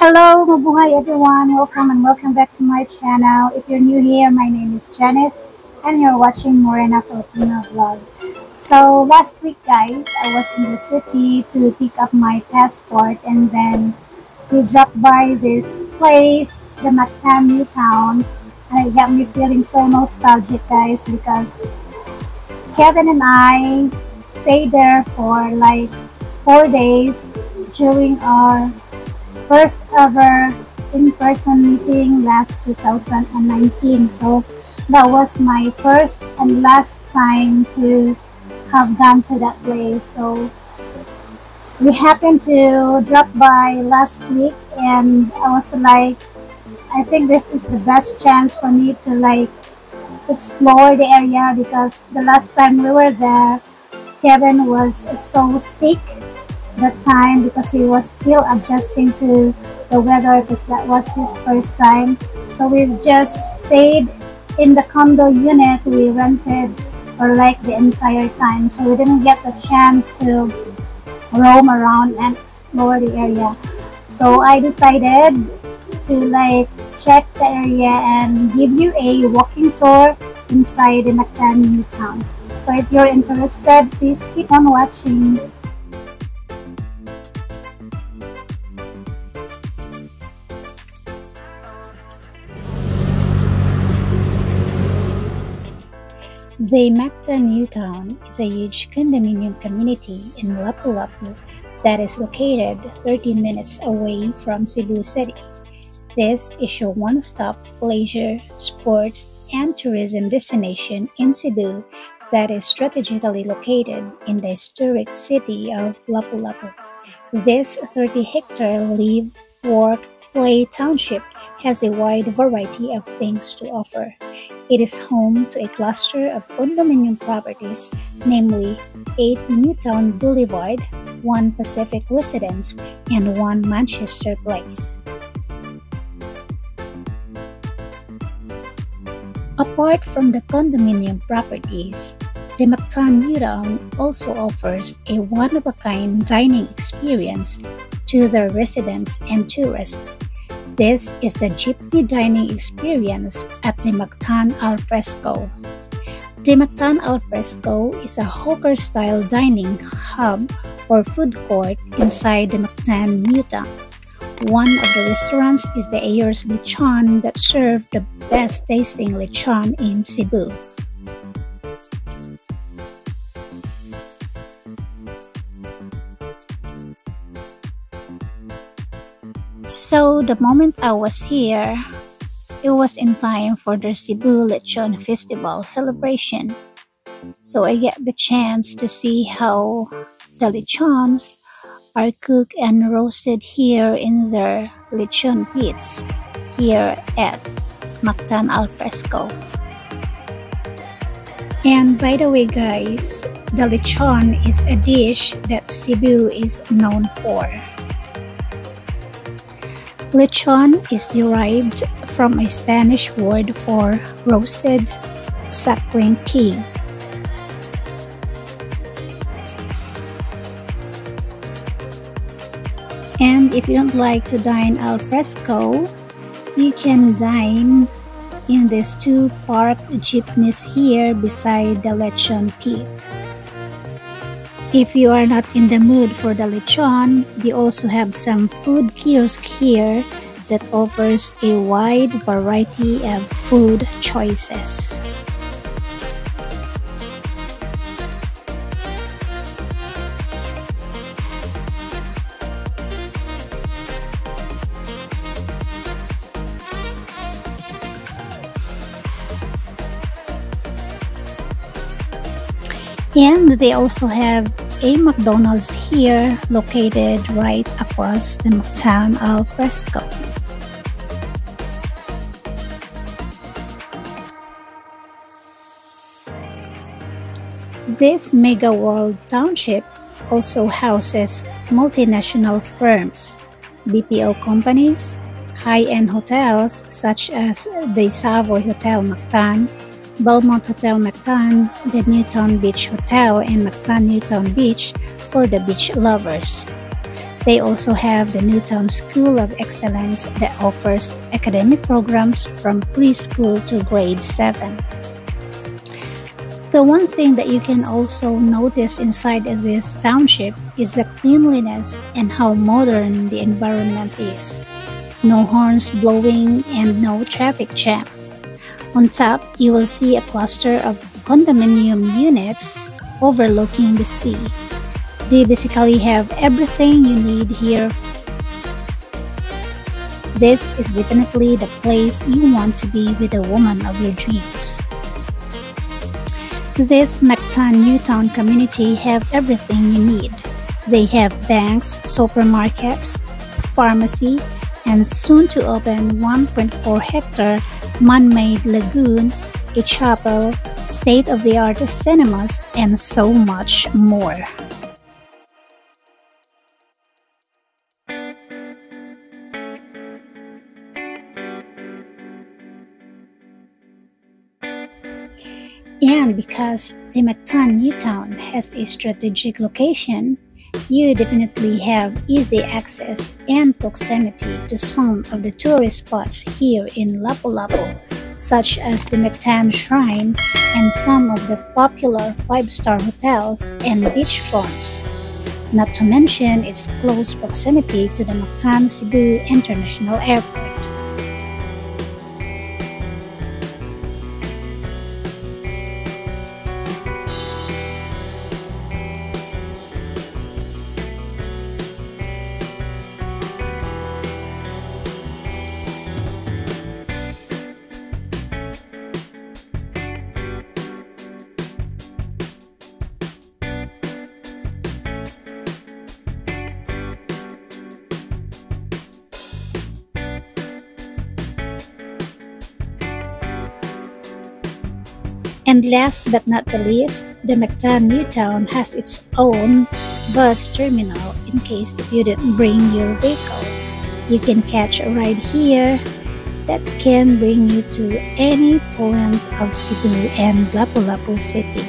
Hello, mabuhay everyone. Welcome and welcome back to my channel. If you're new here, my name is Janice and you're watching Morena Filipino Vlog. So last week guys, I was in the city to pick up my passport and then we dropped by this place, the Mactan New Town, and it got me feeling so nostalgic guys because Kevin and I stayed there for like 4 days during our first ever in-person meeting last 2019. So that was my first and last time to have gone to that place. So we happened to drop by last week and I was like, I think this is the best chance for me to like explore the area because the last time we were there, Kevin was so sick that time because he was still adjusting to the weather because that was his first time. So we just stayed in the condo unit we rented for like the entire time, so we didn't get the chance to roam around and explore the area. So I decided to like check the area and give you a walking tour inside the Mactan New Town. So if you're interested, please keep on watching. The Mactan New Town is a huge condominium community in Lapu-Lapu that is located 30 minutes away from Cebu City. This is your one-stop leisure, sports, and tourism destination in Cebu that is strategically located in the historic city of Lapu-Lapu. This 30-hectare live, work, play township has a wide variety of things to offer. It is home to a cluster of condominium properties, namely 8 Newtown Boulevard, 1 Pacific Residence, and 1 Manchester Place. Apart from the condominium properties, the Mactan New Town also offers a one-of-a-kind dining experience to their residents and tourists. This is the jeepney dining experience at the Mactan Alfresco. The Mactan Alfresco is a hawker-style dining hub or food court inside the Mactan New Town. One of the restaurants is the Ayers Lechon that serve the best-tasting lechon in Cebu. So the moment I was here, it was in time for the Cebu Lechon Festival celebration. So I get the chance to see how the lechons are cooked and roasted here in their lechon pits here at Mactan Alfresco. And by the way guys, the lechon is a dish that Cebu is known for. Lechon is derived from a Spanish word for roasted suckling pig. And if you don't like to dine al fresco, you can dine in these 2 parked jeepneys here beside the lechon pit. If you are not in the mood for the lechon, they also have some food kiosk here that offers a wide variety of food choices. And they also have a McDonald's here located right across the Mactan Alfresco. This Mega World Township also houses multinational firms, BPO companies, high-end hotels such as the Savoy Hotel Mactan, Belmont Hotel Mactan, the Newtown Beach Hotel, and Mactan Newtown Beach for the beach lovers. They also have the Newtown School of Excellence that offers academic programs from preschool to grade 7. The one thing that you can also notice inside of this township is the cleanliness and how modern the environment is. No horns blowing and no traffic jam. On top, you will see a cluster of condominium units overlooking the sea. They basically have everything you need here. This is definitely the place you want to be with the woman of your dreams. This Mactan Newtown community have everything you need. They have banks, supermarkets, pharmacy, and soon to open 1.4 hectare man-made lagoon, a chapel, state-of-the-art cinemas, and so much more. And because the Mactan Newtown has a strategic location, you definitely have easy access and proximity to some of the tourist spots here in Lapu-Lapu, such as the Mactan Shrine and some of the popular 5-star hotels and beachfronts, not to mention its close proximity to the Mactan Cebu International Airport. And last but not the least, the Mactan Newtown has its own bus terminal in case if you didn't bring your vehicle. You can catch a ride here that can bring you to any point of Cebu and Lapu-Lapu City.